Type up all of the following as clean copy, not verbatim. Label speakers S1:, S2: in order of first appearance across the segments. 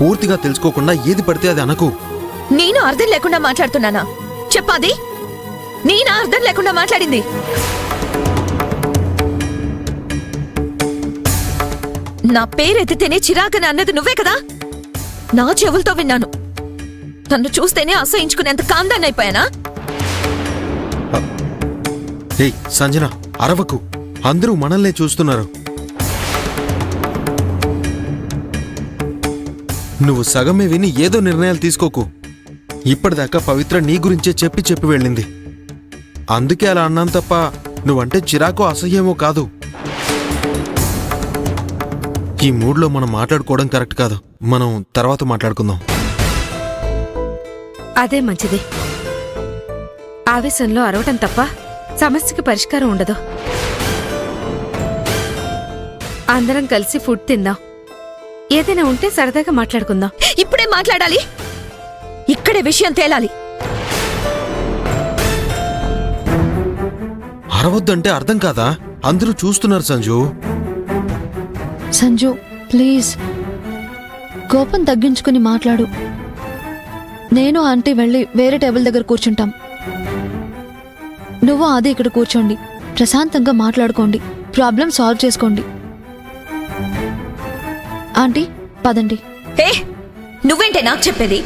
S1: పూర్తిగా తెలుసుకోకుండా ఏది పడితే అది అనకు.
S2: నేను అర్థం లేకుండా మాట్లాడుతున్నానా? చెప్పాది, నేనా అర్థం లేకుండా మాట్లాడింది? నా పేరెత్తితేనే చిరాకని అన్నది నువ్వే కదా? నా చెవులతో విన్నాను. నన్ను చూస్తేనే అసహించుకునేంత కాందాన్ని అయిపోయానా?
S1: ఏయ్ సంజన, అరవకు. అందరూ మనల్నే చూస్తున్నారు. నువ్వు సగమే విని ఏదో నిర్ణయాలు తీసుకోకు. ఇప్పటిదాకా పవిత్ర నీ గురించే చెప్పి వెళ్ళింది. అందుకే అలా అన్నాను తప్ప నువ్వంటే చిరాకో అసహ్యమో కాదు. ఈ మూడ్లో మనం మాట్లాడుకోవడం కరెక్ట్ కాదు. మనం తర్వాత మాట్లాడుకుందాం.
S3: అదే మంచిది. ఆవేశంలో అరవటం తప్ప సమస్యకి పరిష్కారం ఉండదు. అందరం కలిసి ఫుడ్ తిందాం. ఏదైనా ఉంటే సరదాగా మాట్లాడుకుందాం.
S2: ఇప్పుడే మాట్లాడాలి? ఇక్కడే విషయం తేలాలి.
S1: అరవద్దంటే అర్థం కాదా? అందరూ చూస్తున్నారు సంజు.
S4: సంజు ప్లీజ్ కోపం తగ్గించుకుని మాట్లాడు. నేను ఆంటీ వెళ్ళి వేరే టేబుల్ దగ్గర కూర్చుంటాం. నువ్వు అది ఇక్కడ కూర్చోండి. ప్రశాంతంగా మాట్లాడుకోండి. ప్రాబ్లం సాల్వ్ చేసుకోండి. ఆంటీ పదండి.
S2: ఏ నువ్వేంటే నాకు చెప్పేది?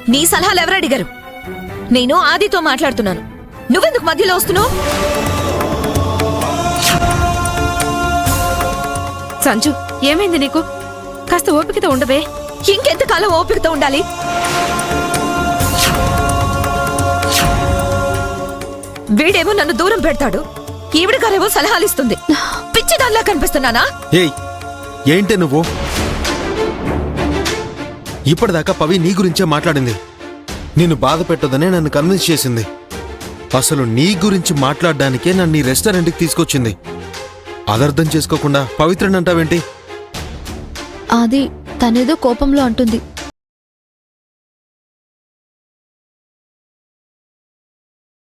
S2: నీ సలహాలు ఎవరు అడిగారు? నేను ఆదితో మాట్లాడుతున్నాను. నువ్వెందుకు మధ్యలో వస్తున్నావు?
S3: సంజు ఏమైంది నీకు? కాస్త ఓపికతో ఉండవే.
S2: ఇంకెంతకాలం ఓపికతో ఉండాలి? వీడేమో నన్ను దూరం పెడతాడు, ఈవిడ గారేమో సలహాలిస్తుంది. పిచ్చిదాల్లా కనిపిస్తున్నానా?
S1: ఏయ్ ఏంటే నువ్వు? ఇప్పటిదాకా పవి నీ గురించే మాట్లాడింది. నిన్ను బాధ పెట్టొద్దనే నన్ను కన్విన్స్ చేసింది. అసలు నీ గురించి మాట్లాడడానికే నన్ను ఈ రెస్టారెంట్కి తీసుకొచ్చింది. అదర్థం చేసుకోకుండా పవిత్రని అంటావేంటి?
S4: అది తనేదో కోపంలో అంటుంది.